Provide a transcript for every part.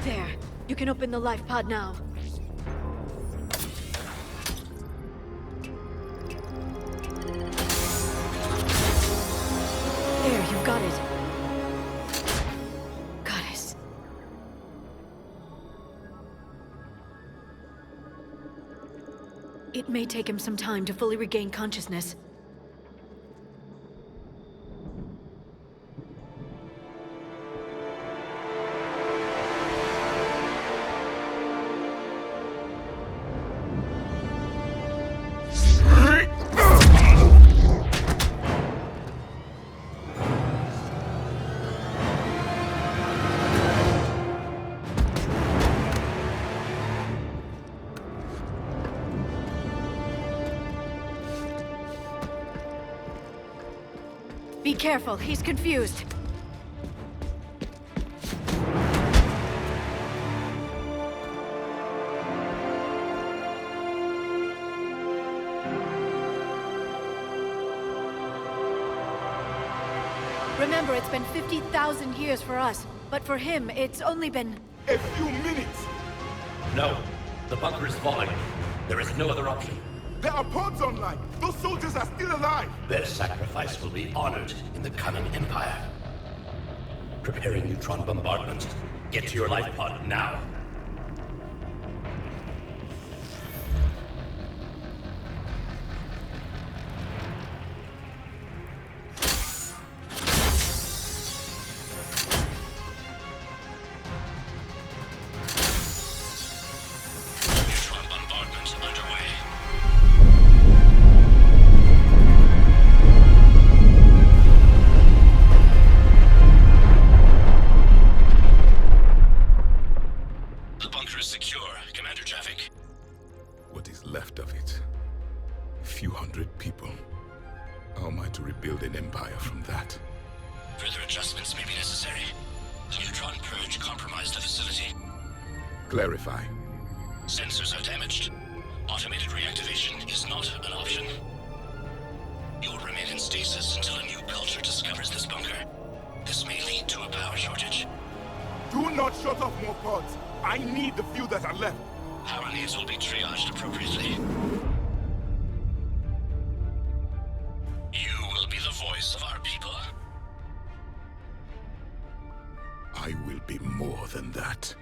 There. You can open the life pod now. There, you've got it. Goddess. It may take him some time to fully regain consciousness. Be careful, he's confused. Remember, it's been 50,000 years for us, but for him, it's only been... A few minutes! No. The bunker is falling. There is no other option. There are pods online! Those soldiers are still alive! Their sacrifice will be honored in the coming Empire. Preparing neutron bombardment. Get to your life pod now. Neutron bombardment underway. The bunker is secure, Commander Javik. What is left of it? A few hundred people. How am I to rebuild an empire from that? Further adjustments may be necessary. The neutron purge compromised the facility. Clarify. Sensors are damaged. Automated reactivation is not an option. You'll remain in stasis until a new culture discovers this bunker. This may lead to a power shortage. Do not shut off more pods! I need the few that are left! Power needs will be triaged appropriately. You will be the voice of our people. I will be more than that.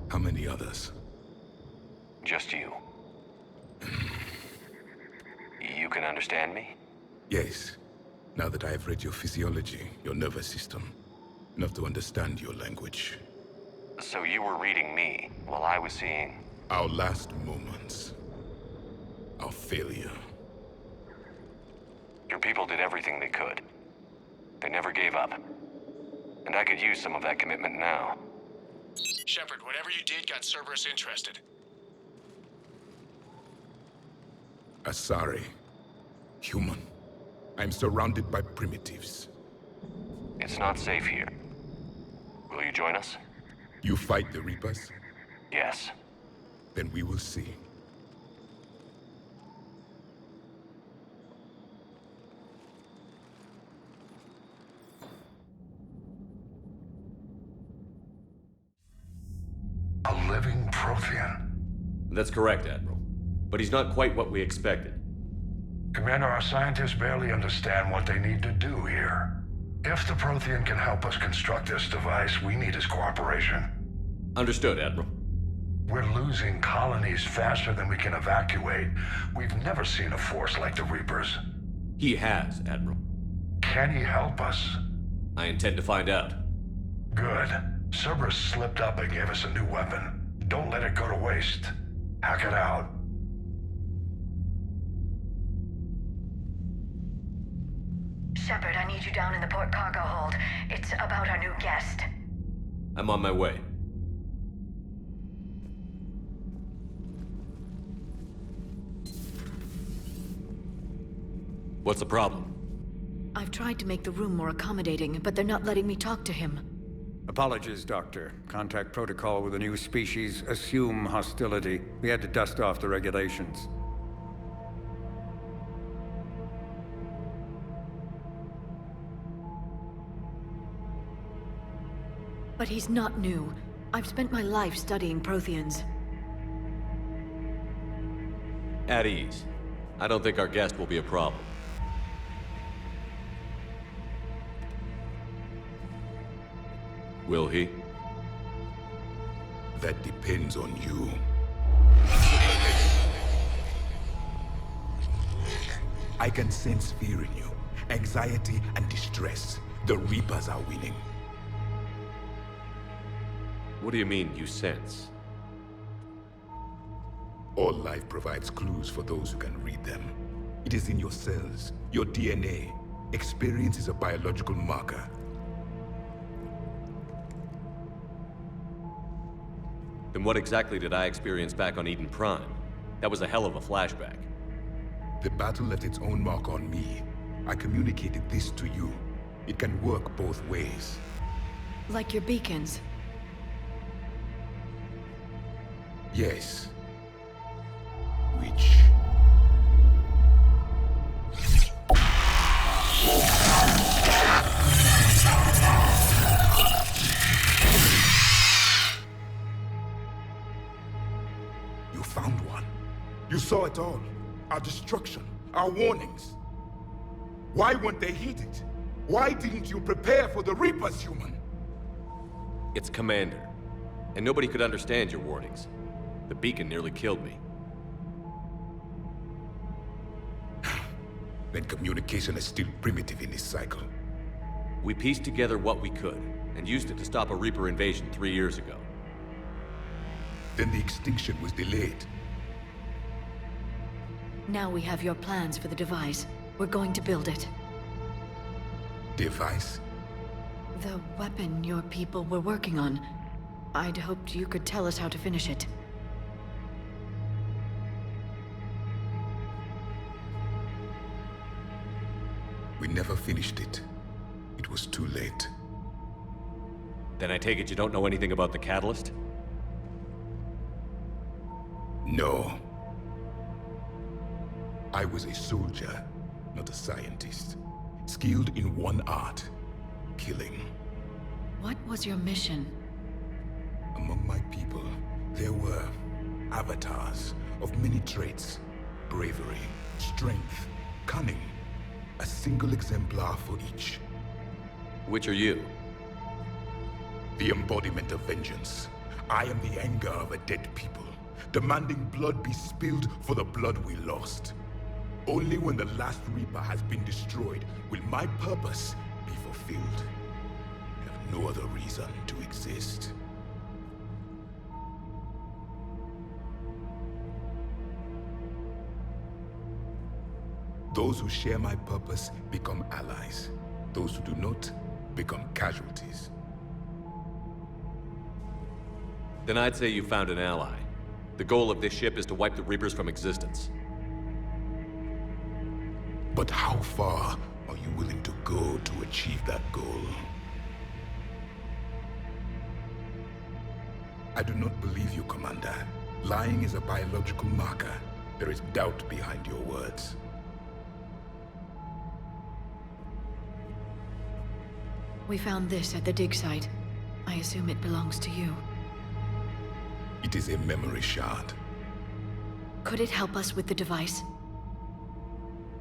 How many others? Just you. You can understand me? Yes. Now that I have read your physiology, your nervous system, enough to understand your language. So you were reading me while I was seeing... Our last moments. Our failure. Your people did everything they could. They never gave up. And I could use some of that commitment now. Shephard, whatever you did got Cerberus interested. Asari. Human. I'm surrounded by primitives. It's not safe here. Will you join us? You fight the Reapers? Yes. Then we will see. A living Prothean. That's correct, Admiral. But he's not quite what we expected. Commander, our scientists barely understand what they need to do here. If the Prothean can help us construct this device, we need his cooperation. Understood, Admiral. We're losing colonies faster than we can evacuate. We've never seen a force like the Reapers. He has, Admiral. Can he help us? I intend to find out. Good. Cerberus slipped up and gave us a new weapon. Don't let it go to waste. Hack it out. Shephard, I need you down in the port cargo hold. It's about our new guest. I'm on my way. What's the problem? I've tried to make the room more accommodating, but they're not letting me talk to him. Apologies, Doctor. Contact protocol with a new species. Assume hostility. We had to dust off the regulations. But he's not new. I've spent my life studying Protheans. At ease. I don't think our guest will be a problem. Will he? That depends on you. I can sense fear in you, anxiety and distress. The Reapers are winning. What do you mean, you sense? All life provides clues for those who can read them. It is in your cells, your DNA. Experience is a biological marker. Then what exactly did I experience back on Eden Prime? That was a hell of a flashback. The battle left its own mark on me. I communicated this to you. It can work both ways. Like your beacons. Yes. Which... You found one. You saw it all. Our destruction, our warnings. Why weren't they heeded? Why didn't you prepare for the Reapers, human? It's Commander. And nobody could understand your warnings. The beacon nearly killed me. Then communication is still primitive in this cycle. We pieced together what we could, and used it to stop a Reaper invasion 3 years ago. Then the extinction was delayed. Now we have your plans for the device. We're going to build it. Device? The weapon your people were working on. I'd hoped you could tell us how to finish it. We never finished it. It was too late. Then I take it you don't know anything about the catalyst? No. I was a soldier, not a scientist. Skilled in one art, killing. What was your mission? Among my people, there were avatars of many traits. Bravery, strength, cunning. A single exemplar for each. Which are you? The embodiment of vengeance. I am the anger of a dead people, demanding blood be spilled for the blood we lost. Only when the last Reaper has been destroyed will my purpose be fulfilled. I have no other reason to exist. Those who share my purpose become allies. Those who do not become casualties. Then I'd say you found an ally. The goal of this ship is to wipe the Reapers from existence. But how far are you willing to go to achieve that goal? I do not believe you, Commander. Lying is a biological marker. There is doubt behind your words. We found this at the dig site. I assume it belongs to you. It is a memory shard. Could it help us with the device?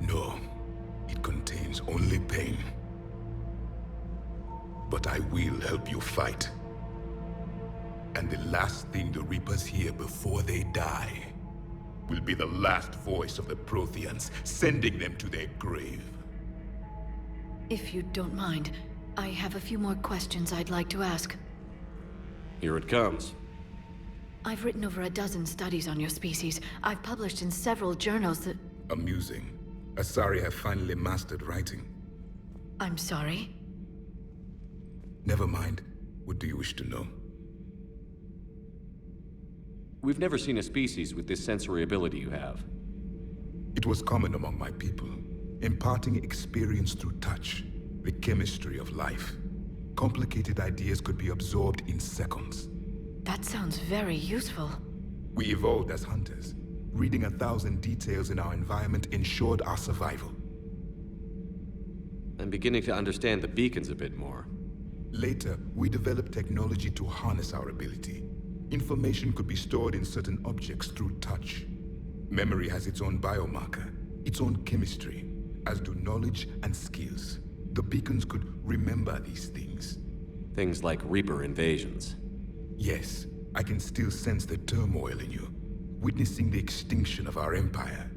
No, it contains only pain. But I will help you fight. And the last thing the Reapers hear before they die will be the last voice of the Protheans, sending them to their grave. If you don't mind, I have a few more questions I'd like to ask. Here it comes. I've written over a dozen studies on your species. I've published in several journals that... Amusing. Asari have finally mastered writing. I'm sorry? Never mind. What do you wish to know? We've never seen a species with this sensory ability you have. It was common among my people, imparting experience through touch, the chemistry of life. Complicated ideas could be absorbed in seconds. That sounds very useful. We evolved as hunters. Reading 1,000 details in our environment ensured our survival. I'm beginning to understand the beacons a bit more. Later, we developed technology to harness our ability. Information could be stored in certain objects through touch. Memory has its own biomarker, its own chemistry, as do knowledge and skills. The beacons could remember these things. Things like Reaper invasions. Yes, I can still sense the turmoil in you, witnessing the extinction of our empire.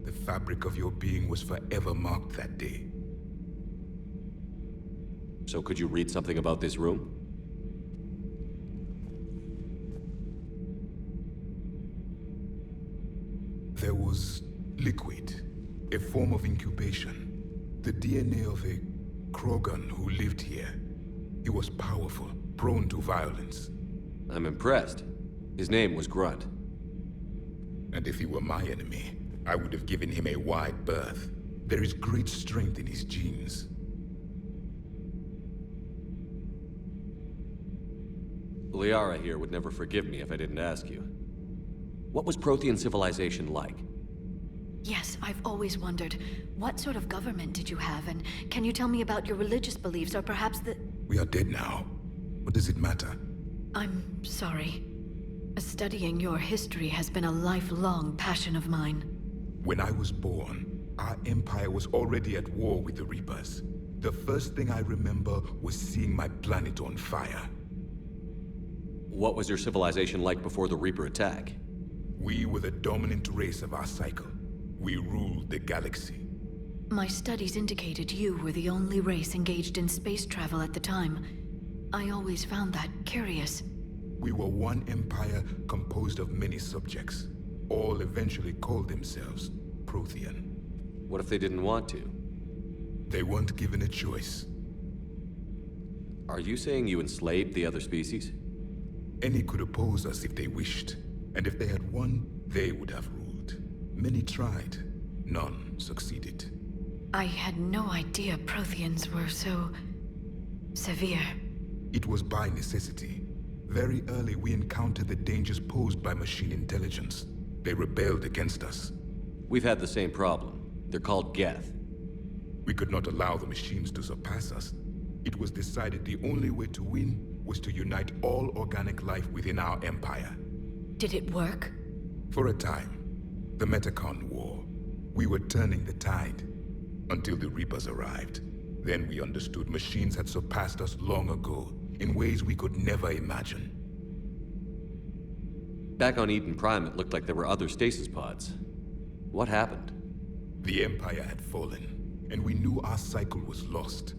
The fabric of your being was forever marked that day. So could you read something about this room? There was liquid, a form of incubation. The DNA of a Krogan who lived here. He was powerful, prone to violence. I'm impressed. His name was Grunt. And if he were my enemy, I would have given him a wide berth. There is great strength in his genes. Liara here would never forgive me if I didn't ask you. What was Prothean civilization like? Yes, I've always wondered, what sort of government did you have, and can you tell me about your religious beliefs, or perhaps the... We are dead now. What does it matter? I'm sorry. Studying your history has been a lifelong passion of mine. When I was born, our empire was already at war with the Reapers. The first thing I remember was seeing my planet on fire. What was your civilization like before the Reaper attack? We were the dominant race of our cycle. We ruled the galaxy. My studies indicated you were the only race engaged in space travel at the time. I always found that curious. We were one empire composed of many subjects. All eventually called themselves Prothean. What if they didn't want to? They weren't given a choice. Are you saying you enslaved the other species? Any could oppose us if they wished. And if they had won, they would have ruled. Many tried. None succeeded. I had no idea Protheans were so... severe. It was by necessity. Very early, we encountered the dangers posed by machine intelligence. They rebelled against us. We've had the same problem. They're called Geth. We could not allow the machines to surpass us. It was decided the only way to win was to unite all organic life within our empire. Did it work? For a time. The Metacon War. We were turning the tide. Until the Reapers arrived. Then we understood machines had surpassed us long ago, in ways we could never imagine. Back on Eden Prime, it looked like there were other stasis pods. What happened? The Empire had fallen, and we knew our cycle was lost.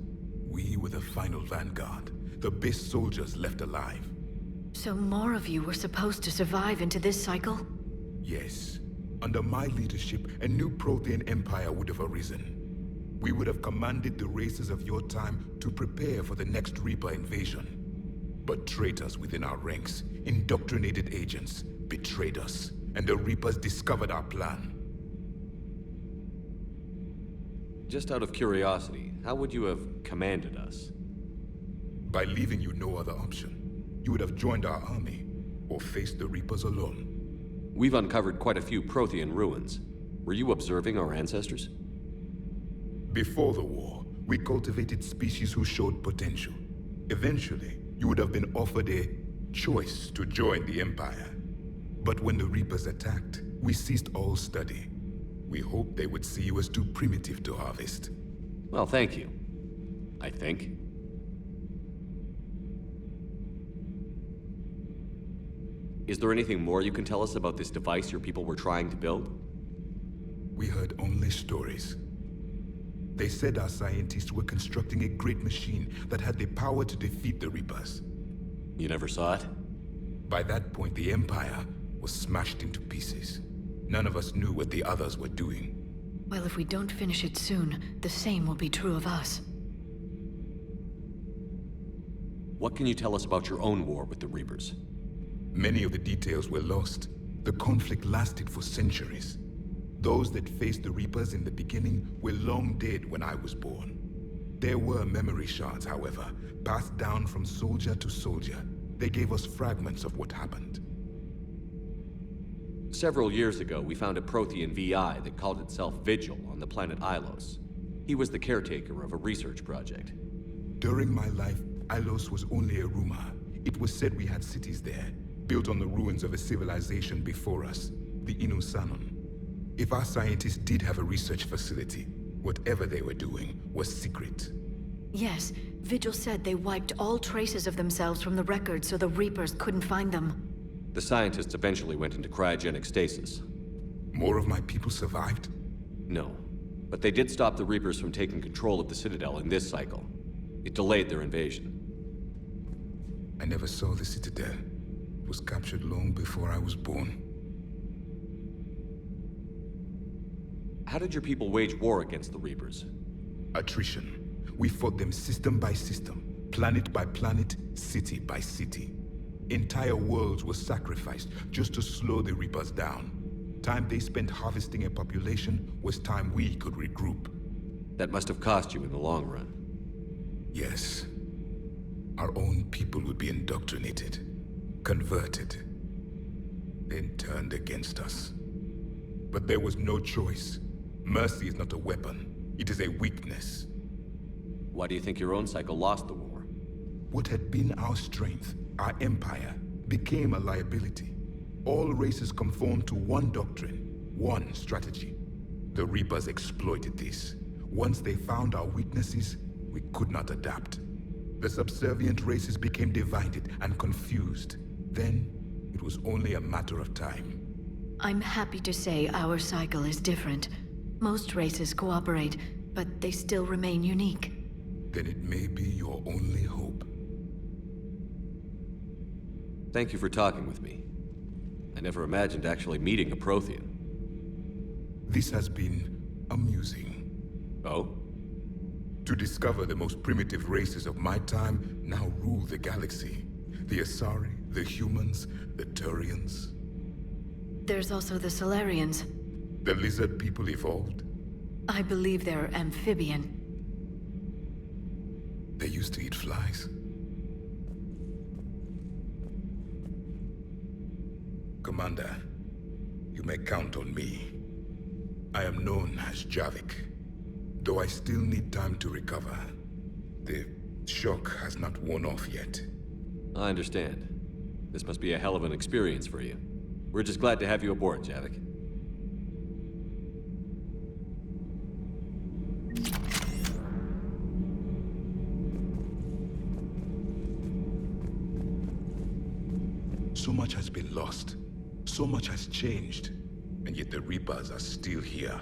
We were the final vanguard, the best soldiers left alive. So more of you were supposed to survive into this cycle? Yes. Under my leadership, a new Prothean empire would have arisen. We would have commanded the races of your time to prepare for the next Reaper invasion. But traitors within our ranks, indoctrinated agents, betrayed us, and the Reapers discovered our plan. Just out of curiosity, how would you have commanded us? By leaving you no other option. You would have joined our army, or faced the Reapers alone. We've uncovered quite a few Prothean ruins. Were you observing our ancestors? Before the war, we cultivated species who showed potential. Eventually, you would have been offered a choice to join the Empire. But when the Reapers attacked, we ceased all study. We hoped they would see you as too primitive to harvest. Well, thank you. I think. Is there anything more you can tell us about this device your people were trying to build? We heard only stories. They said our scientists were constructing a great machine that had the power to defeat the Reapers. You never saw it? By that point, the Empire was smashed into pieces. None of us knew what the others were doing. Well, if we don't finish it soon, the same will be true of us. What can you tell us about your own war with the Reapers? Many of the details were lost. The conflict lasted for centuries. Those that faced the Reapers in the beginning were long dead when I was born. There were memory shards, however, passed down from soldier to soldier. They gave us fragments of what happened. Several years ago, we found a Prothean VI that called itself Vigil on the planet Ilos. He was the caretaker of a research project. During my life, Ilos was only a rumor. It was said we had cities there, built on the ruins of a civilization before us, the Inusanon. If our scientists did have a research facility, whatever they were doing was secret. Yes, Vigil said they wiped all traces of themselves from the records so the Reapers couldn't find them. The scientists eventually went into cryogenic stasis. More of my people survived? No, but they did stop the Reapers from taking control of the Citadel in this cycle. It delayed their invasion. I never saw the Citadel. It was captured long before I was born. How did your people wage war against the Reapers? Attrition. We fought them system by system, planet by planet, city by city. Entire worlds were sacrificed just to slow the Reapers down. Time they spent harvesting a population was time we could regroup. That must have cost you in the long run. Yes. Our own people would be indoctrinated, converted, then turned against us. But there was no choice. Mercy is not a weapon. It is a weakness. Why do you think your own cycle lost the war? What had been our strength, our empire, became a liability. All races conformed to one doctrine, one strategy. The Reapers exploited this. Once they found our weaknesses, we could not adapt. The subservient races became divided and confused. Then, it was only a matter of time. I'm happy to say our cycle is different. Most races cooperate, but they still remain unique. Then it may be your only hope. Thank you for talking with me. I never imagined actually meeting a Prothean. This has been amusing. Oh? To discover the most primitive races of my time now rule the galaxy. The Asari, the humans, the Turians. There's also the Solarians. The lizard people evolved. I believe they're amphibian. They used to eat flies. Commander, you may count on me. I am known as Javik, though I still need time to recover. The shock has not worn off yet. I understand. This must be a hell of an experience for you. We're just glad to have you aboard, Javik. So much has been lost. So much has changed. And yet the Reapers are still here.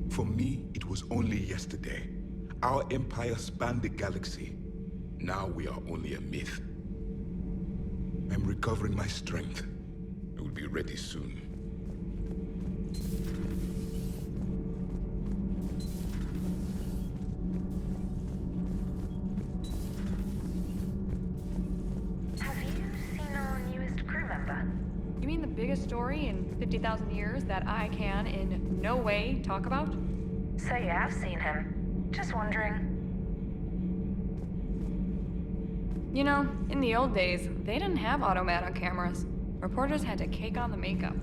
For me, it was only yesterday. Our empire spanned the galaxy. Now we are only a myth. I'm recovering my strength. I will be ready soon. Have you seen our newest crew member? You mean the biggest story in 50,000 years that I can in no way talk about? So you have seen him. Just wondering. You know, in the old days, they didn't have automat on cameras. Reporters had to cake on the makeup.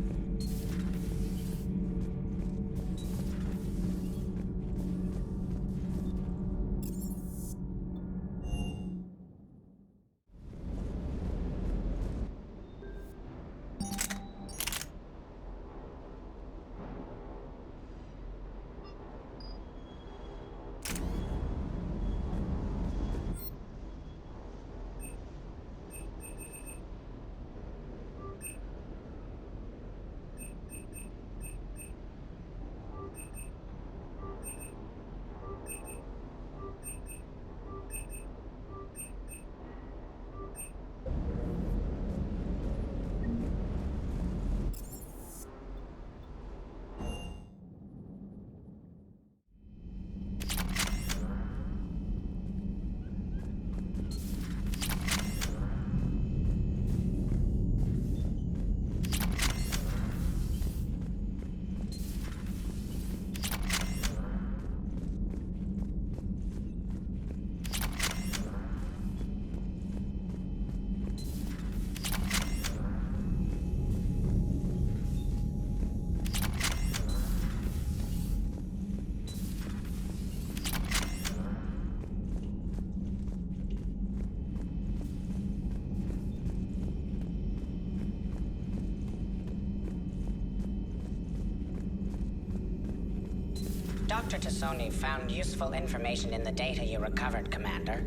Dr. Tassoni found useful information in the data you recovered, Commander.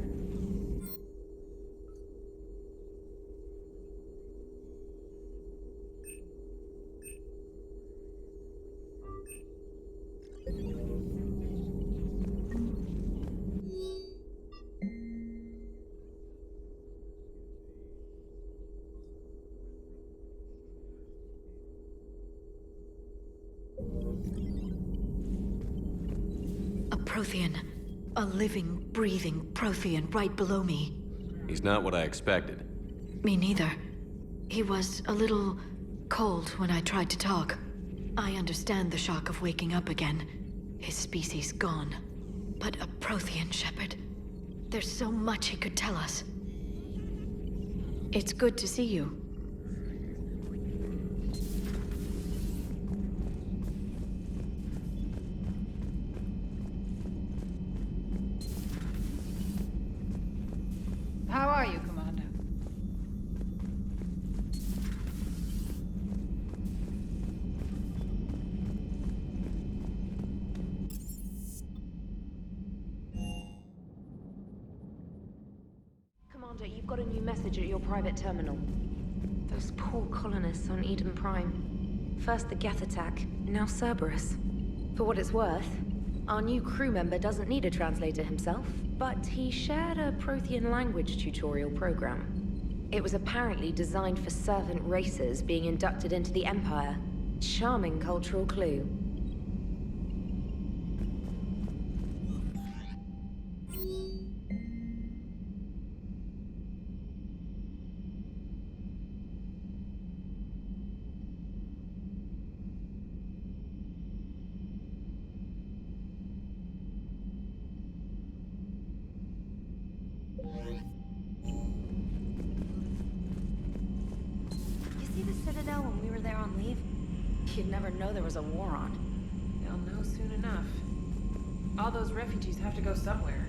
A Prothean. A living, breathing Prothean right below me. He's not what I expected. Me neither. He was a little cold when I tried to talk. I understand the shock of waking up again. His species gone. But a Prothean, Shepherd. There's so much he could tell us. It's good to see you. How are you, Commander? Commander, you've got a new message at your private terminal. Those poor colonists on Eden Prime. First the Geth attack, now Cerberus. For what it's worth, our new crew member doesn't need a translator himself, but he shared a Prothean language tutorial program. It was apparently designed for servant races being inducted into the Empire. Charming cultural clue. Sentinel when we were there on leave? You'd never know there was a war on. You'll know soon enough. All those refugees have to go somewhere.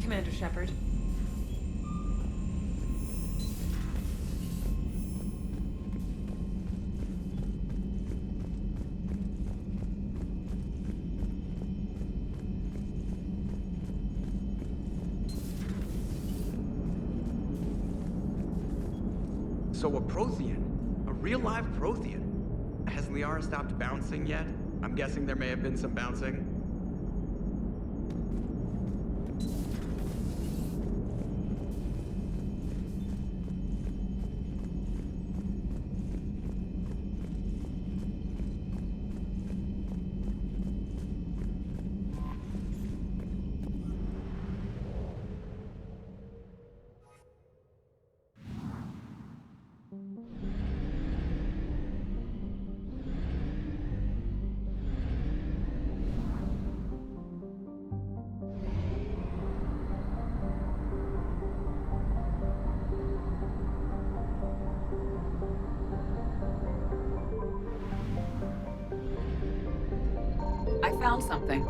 Commander Shephard. So a Prothean? A real live Prothean? Has Liara stopped bouncing yet? I'm guessing there may have been some bouncing. I found something.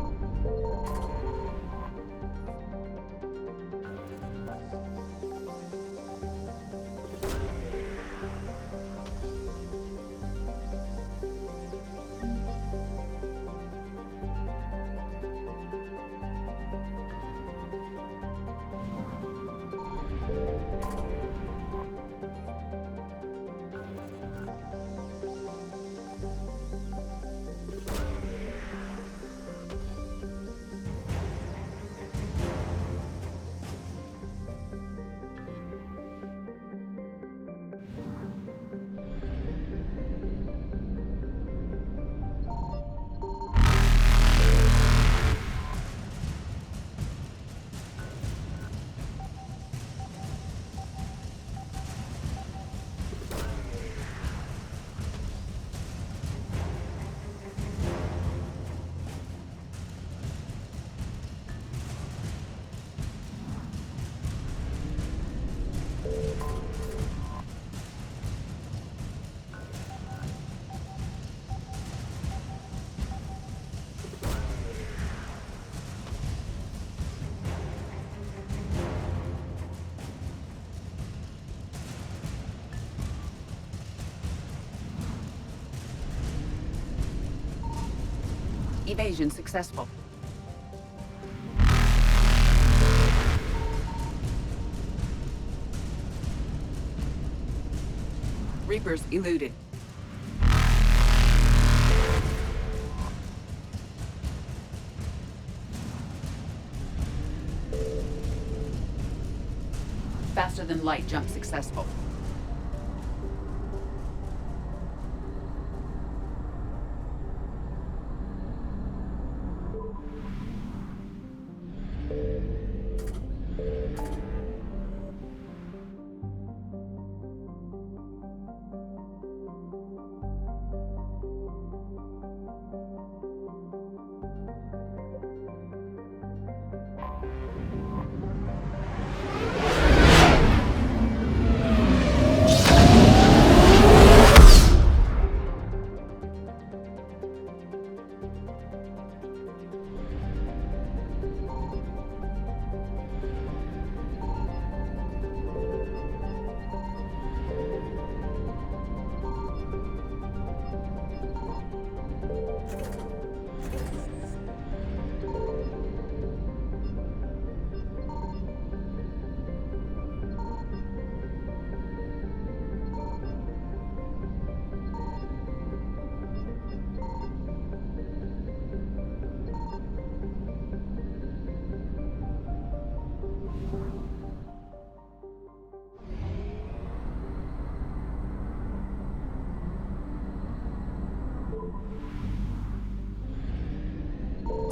Evasion successful. Reapers eluded. Faster than light jump successful.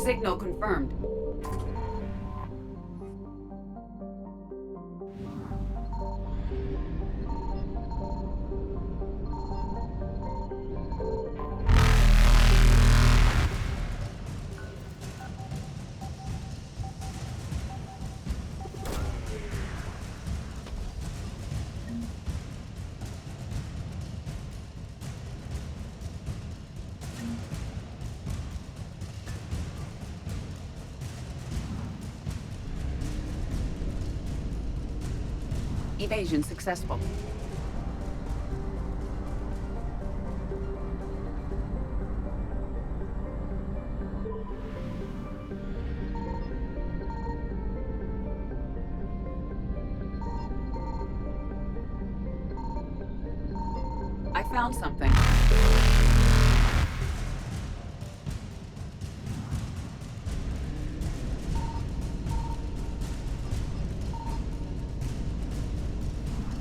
Signal confirmed. Evasion successful. I found something.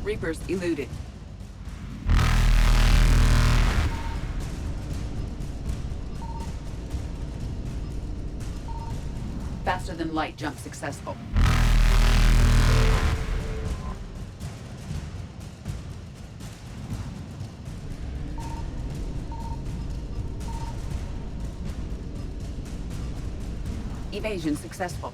Reapers eluded. Faster than light jump successful. Evasion successful.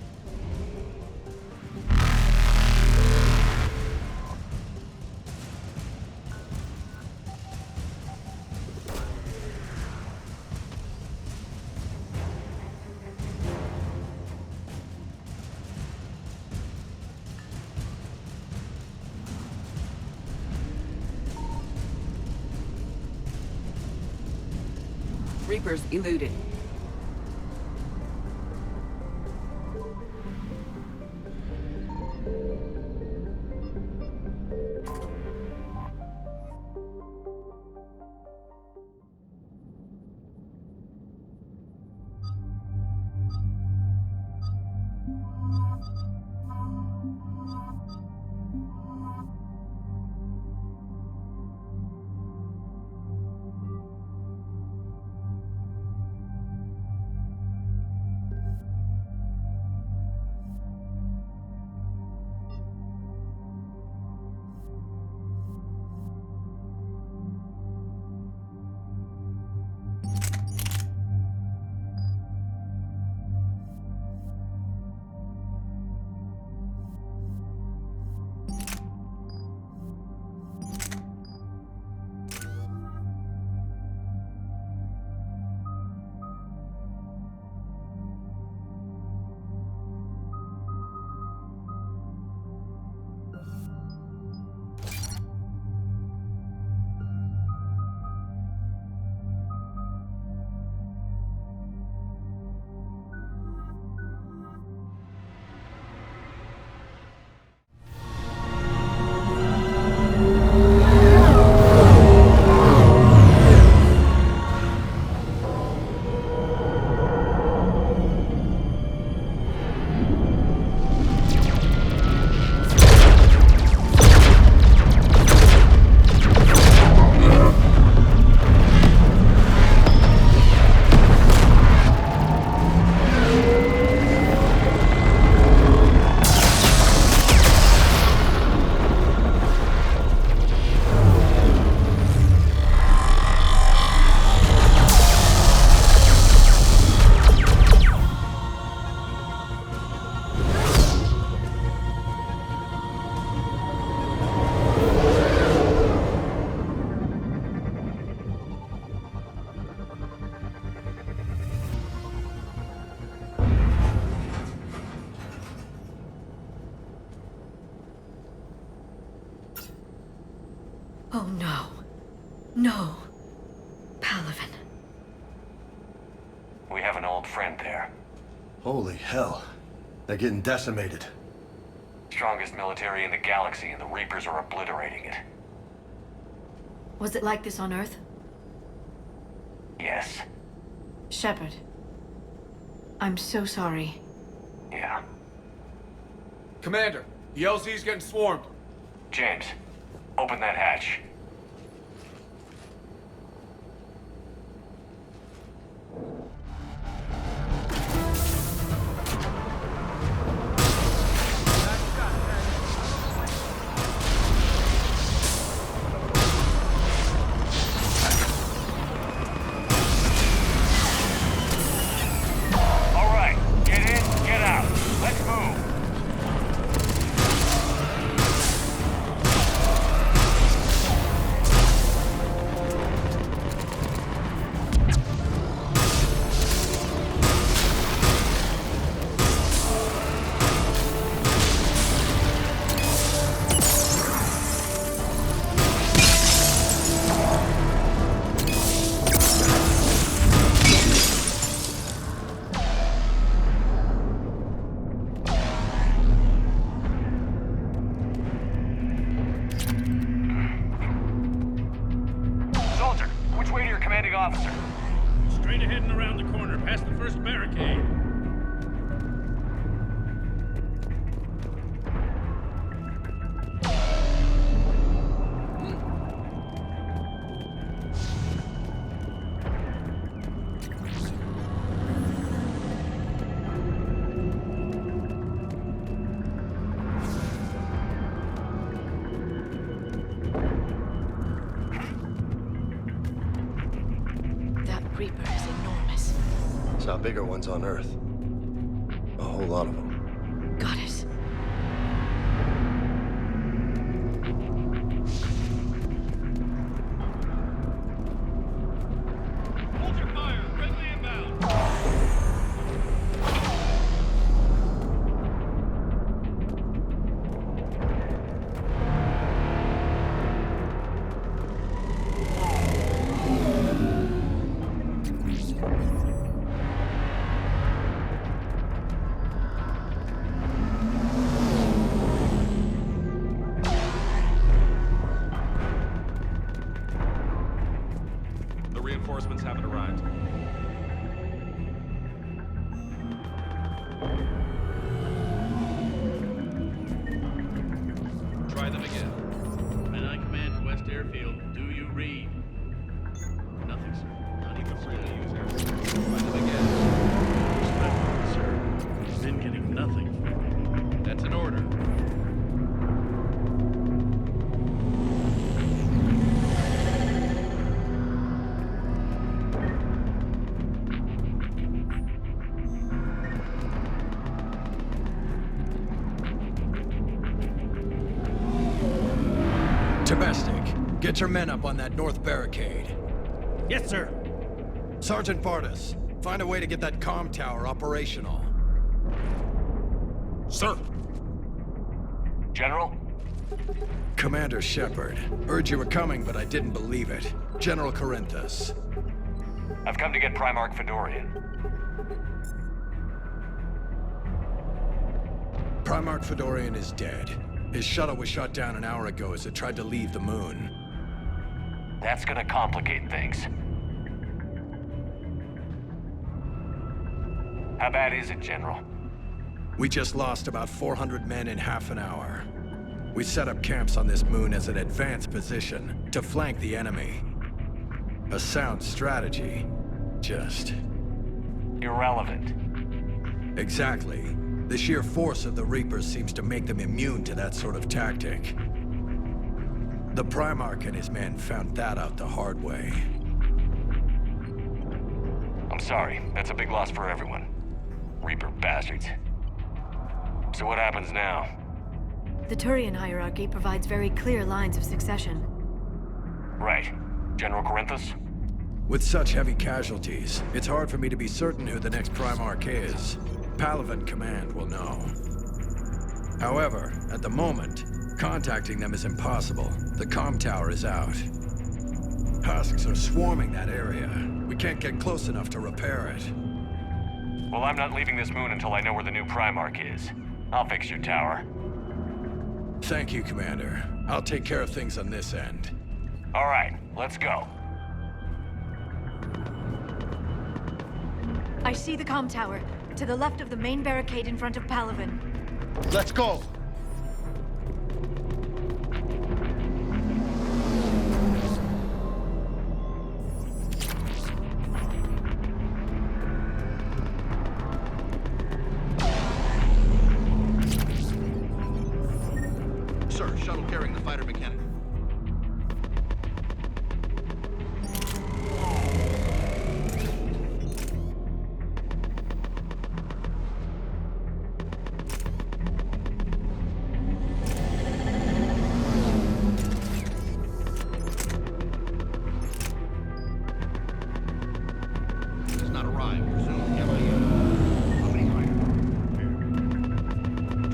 Reapers eluded. No. Palaven. We have an old friend there. Holy hell. They're getting decimated. Strongest military in the galaxy, and the Reapers are obliterating it. Was it like this on Earth? Yes. Shephard. I'm so sorry. Yeah. Commander, the LZ's getting swarmed. James, open that hatch. Officer. Straight ahead and around the corner, past the first barricade. Saw bigger ones on Earth. A whole lot of them. Got it. Hold your fire! Friendly inbound! Reinforcements haven't arrived. Try them again. Men I command to West Airfield, do you read? Nothing, sir. Not even free to use airfield. Try them again. Respectfully, sir. Men getting nothing. That's an order. Domestic, get your men up on that north barricade. Yes, sir. Sergeant Bartis, find a way to get that comm tower operational. Sir. General? Commander Shephard. Heard you were coming, but I didn't believe it. General Corinthus. I've come to get Primarch Fedorian. Primarch Fedorian is dead. His shuttle was shot down an hour ago as it tried to leave the moon. That's gonna complicate things. How bad is it, General? We just lost about 400 men in half an hour. We set up camps on this moon as an advanced position to flank the enemy. A sound strategy. Just... irrelevant. Exactly. The sheer force of the Reapers seems to make them immune to that sort of tactic. The Primarch and his men found that out the hard way. I'm sorry. That's a big loss for everyone. Reaper bastards. So what happens now? The Turian hierarchy provides very clear lines of succession. Right. General Corinthus? With such heavy casualties, it's hard for me to be certain who the next Primarch is. Palaven Command will know. However, at the moment, contacting them is impossible. The comm tower is out. Husks are swarming that area. We can't get close enough to repair it. Well, I'm not leaving this moon until I know where the new Primarch is. I'll fix your tower. Thank you, Commander. I'll take care of things on this end. All right, let's go. I see the comm tower, to the left of the main barricade in front of Palaven. Let's go! Sir, shuttle carrying the fighter mechanic. Has not arrived. Resume MIA. How many fighters?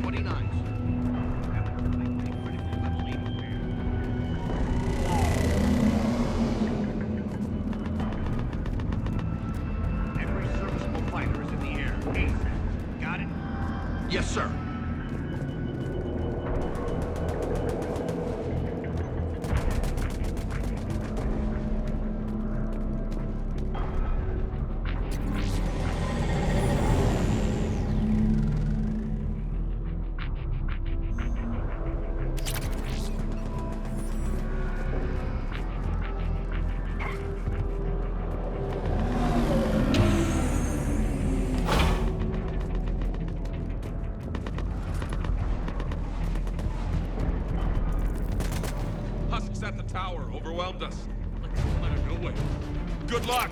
29. Every serviceable fighter is in the air. ASAP. Got it? Yes, sir. Husks at the tower overwhelmed us. Like they came out of nowhere. Good luck!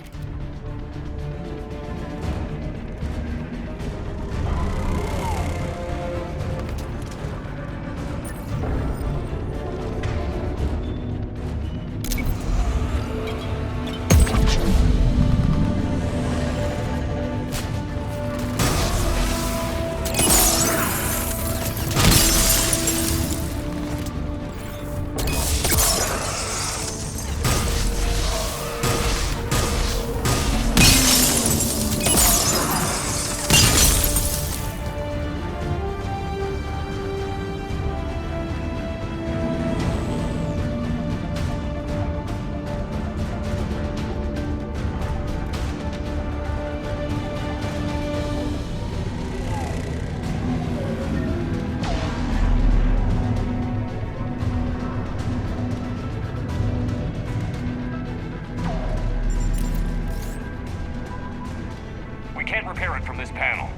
We can't repair it from this panel.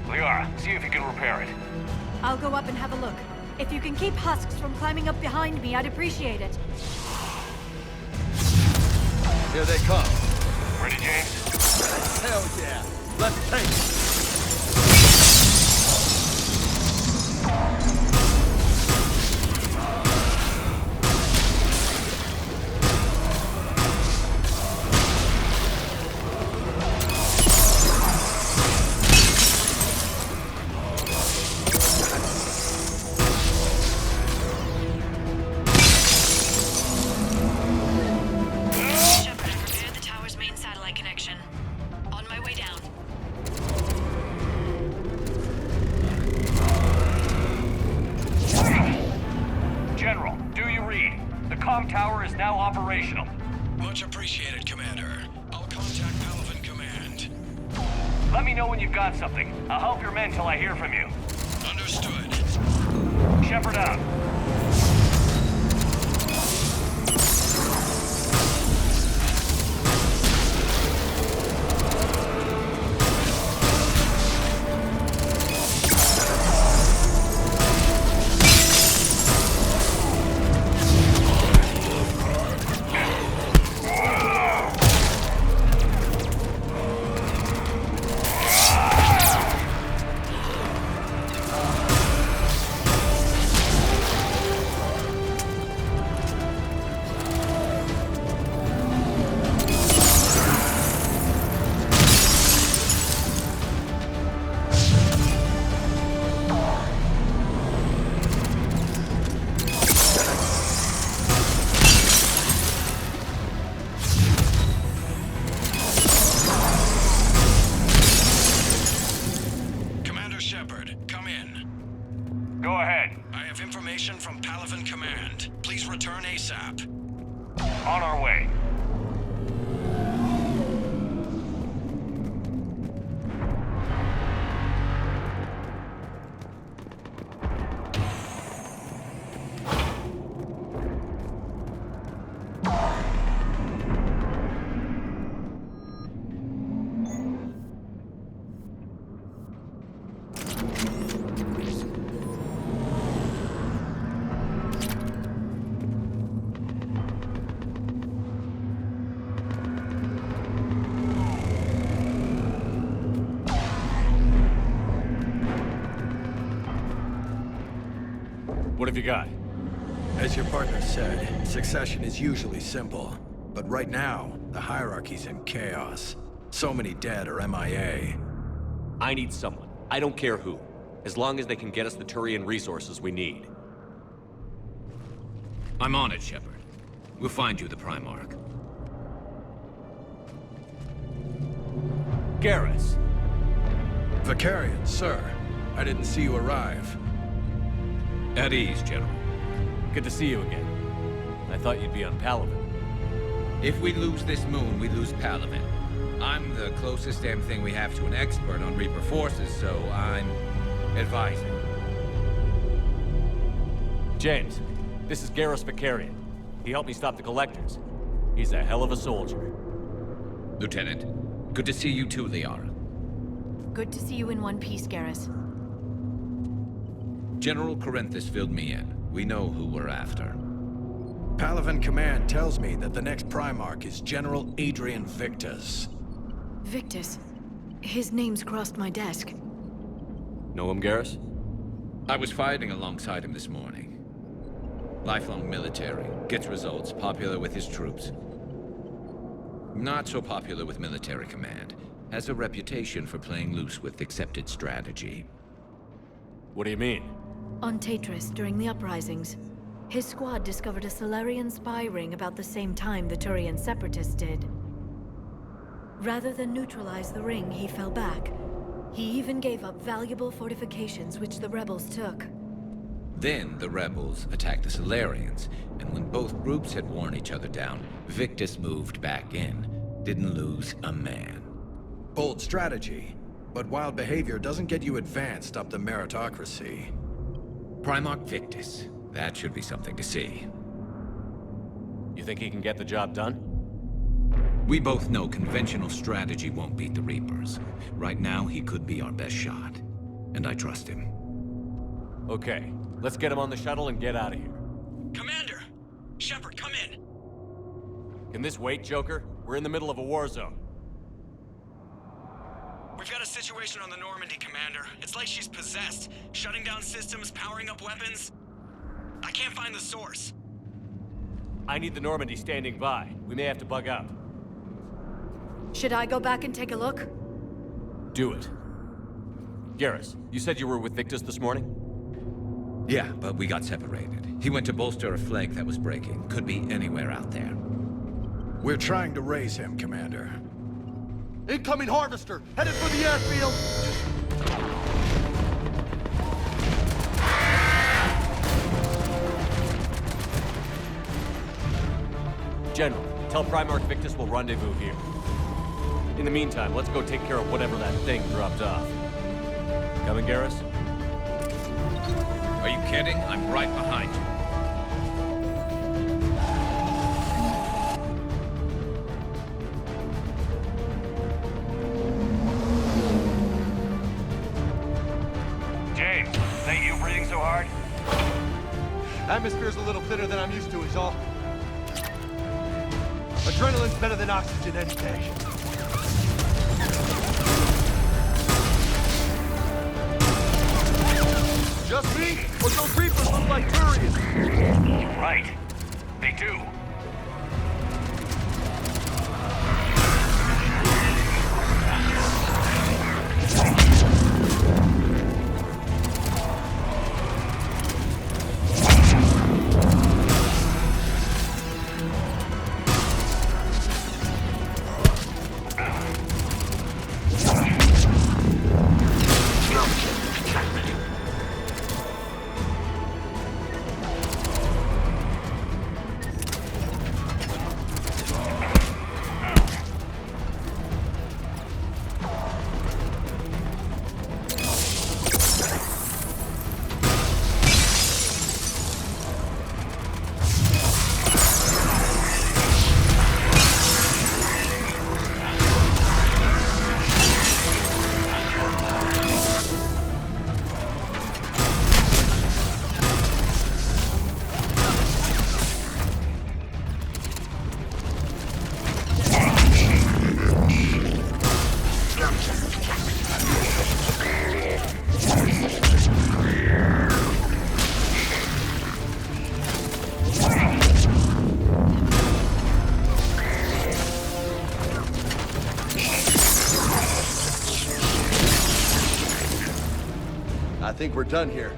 Liara, see if you can repair it. I'll go up and have a look. If you can keep Husks from climbing up behind me, I'd appreciate it. Here they come. Ready, James? Hell yeah. Let's take it. Shephard, I've repaired the tower's main satellite connection. On my way down. General, do you read? The comm tower is now operational. Much appreciated, Commander. I'll contact Palaven Command. Let me know when you've got something. I'll help your men till I hear from you. Understood. Shephard out. map. On our way. What have you got? As your partner said, succession is usually simple. But right now, the hierarchy's in chaos. So many dead or MIA. I need someone. I don't care who. As long as they can get us the Turian resources we need. I'm on it, Shephard. We'll find you the Primarch. Garrus! Vicarian, sir. I didn't see you arrive. At ease, General. Good to see you again. I thought you'd be on Palaven. If we lose this moon, we lose Palaven. I'm the closest damn thing we have to an expert on Reaper forces, so I'm advising. James, this is Garrus Vicarian. He helped me stop the Collectors. He's a hell of a soldier. Lieutenant, good to see you too, Liara. Good to see you in one piece, Garrus. General Corinthus filled me in. We know who we're after. Palaven Command tells me that the next Primarch is General Adrian Victus. Victus? His name's crossed my desk. Know him, Garrus? I was fighting alongside him this morning. Lifelong military, gets results, popular with his troops. Not so popular with military command. Has a reputation for playing loose with accepted strategy. What do you mean? On Tatris, during the uprisings, his squad discovered a Solarian spy ring about the same time the Turian Separatists did. Rather than neutralize the ring, he fell back. He even gave up valuable fortifications which the rebels took. Then the rebels attacked the Solarians, and when both groups had worn each other down, Victus moved back in. Didn't lose a man. Bold strategy, but wild behavior doesn't get you advanced up the meritocracy. Primarch Victus. That should be something to see. You think he can get the job done? We both know conventional strategy won't beat the Reapers. Right now, he could be our best shot. And I trust him. Okay, let's get him on the shuttle and get out of here. Commander! Shephard, come in! Can this wait, Joker? We're in the middle of a war zone. We've got a situation on the Normandy, Commander. It's like she's possessed. Shutting down systems, powering up weapons. I can't find the source. I need the Normandy standing by. We may have to bug out. Should I go back and take a look? Do it. Garrus, you said you were with Victus this morning? Yeah, but we got separated. He went to bolster a flank that was breaking. Could be anywhere out there. We're trying to raise him, Commander. Incoming harvester! Headed for the airfield! General, tell Primarch Victus we'll rendezvous here. In the meantime, let's go take care of whatever that thing dropped off. Coming, Garrus? Are you kidding? I'm right behind you. James, is that you breathing so hard? Atmosphere's a little thinner than I'm used to, is all. Adrenaline's better than oxygen any day. Just me? Or those Reapers look like Turians? Right. They do. think we're done here.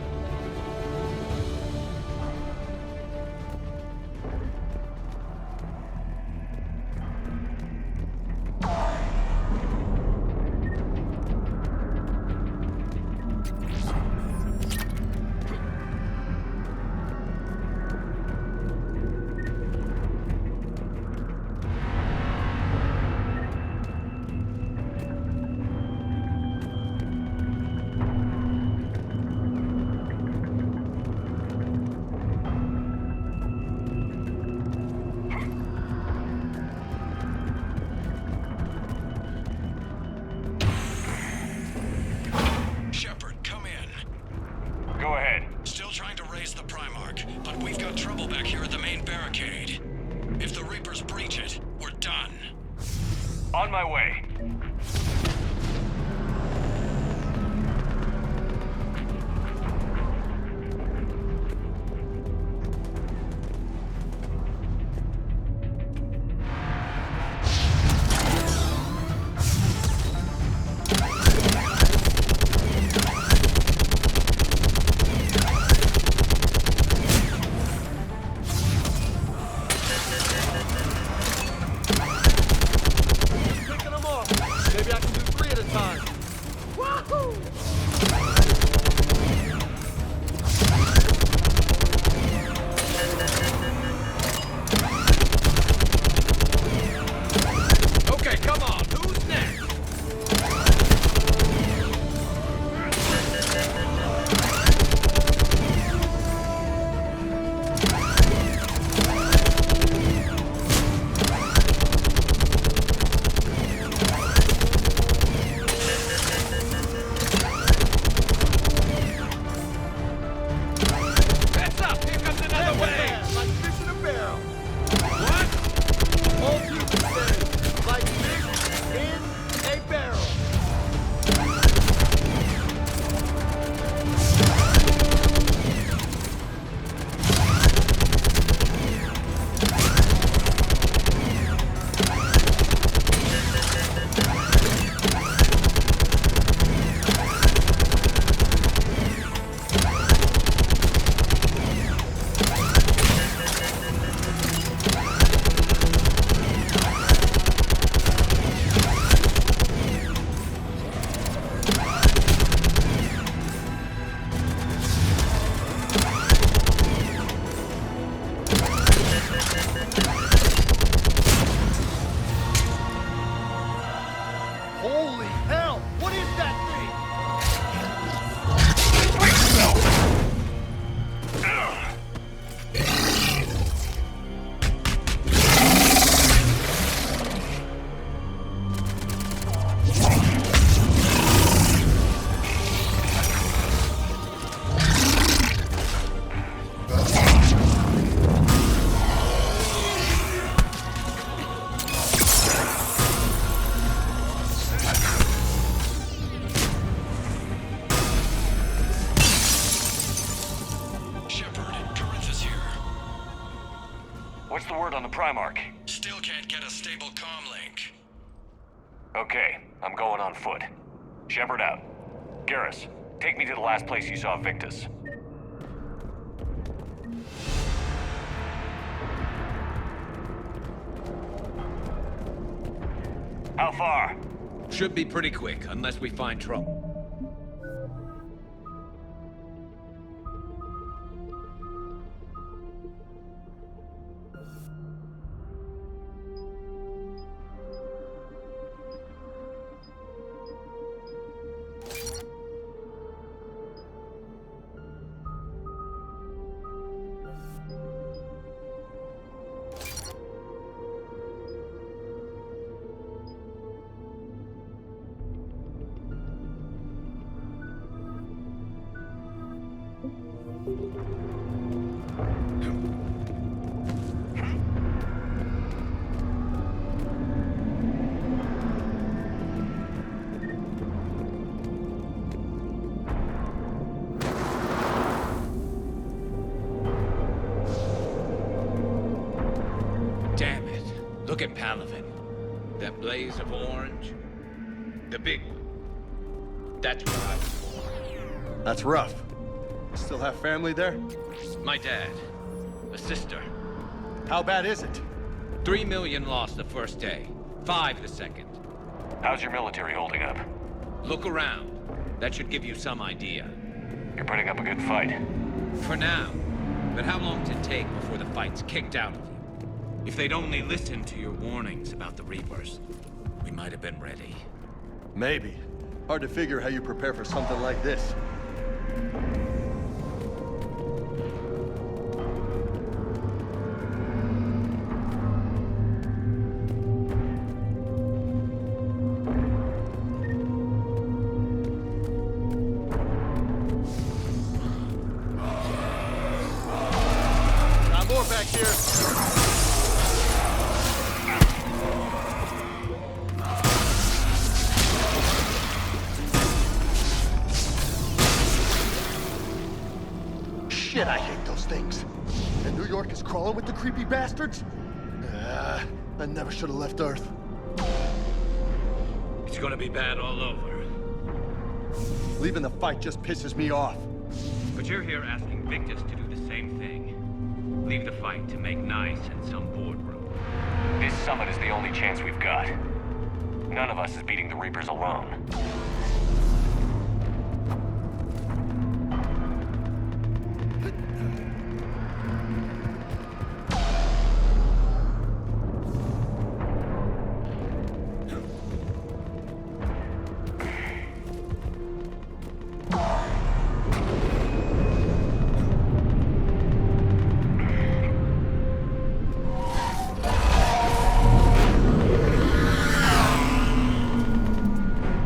Shephard, come in. Go ahead. Still trying to raise the Primarch, but we've got trouble back here at the main barricade. If the Reapers breach it, we're done. On my way. Picking them off. Maybe I can do 3 at a time. Wahoo! Okay, come on. Who's next? Heads up! Here comes another wave! Like fish in a barrel. What? All you can say, like fish in a barrel. Holy hell! What is that thing? Shephard, Corinth is here. What's the word on the Primarch? Still can't get a stable comm link. Okay, I'm going on foot. Shepherd out. Garrus, take me to the last place you saw Victus. How far? Should be pretty quick, unless we find trouble. Damn it. Look at Palaven. That blaze of orange. The big one. That's where I was born. That's rough. Still have family there? My dad. A sister. How bad is it? 3 million lost the first day. 5 the second. How's your military holding up? Look around. That should give you some idea. You're putting up a good fight. For now. But how long does it take before the fight's kicked out of you? If they'd only listened to your warnings about the Reapers, we might have been ready. Maybe. Hard to figure how you prepare for something like this. Got more back here. Shit, I hate those things. And New York is crawling with the creepy bastards? I never should have left Earth. It's gonna be bad all over. Leaving the fight just pisses me off. But you're here asking Victus to do the same thing. Leave the fight to make nice in some boardroom. This summit is the only chance we've got. None of us is beating the Reapers alone.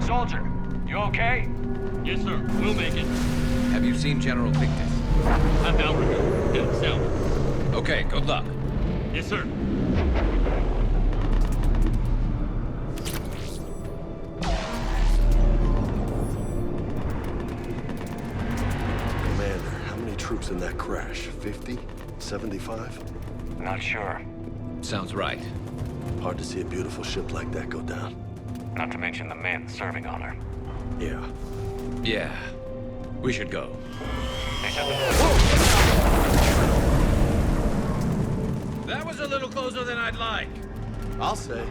Soldier, you okay? Yes, sir. We'll make it. Have you seen General Victus? I'm Alrico. Headed south. Okay, good luck. Yes, sir. Commander, how many troops in that crash? 50? 75? Not sure. Sounds right. Hard to see a beautiful ship like that go down. Not to mention the men serving on her. Yeah. Yeah. We should go. They shut the That was a little closer than I'd like. I'll say.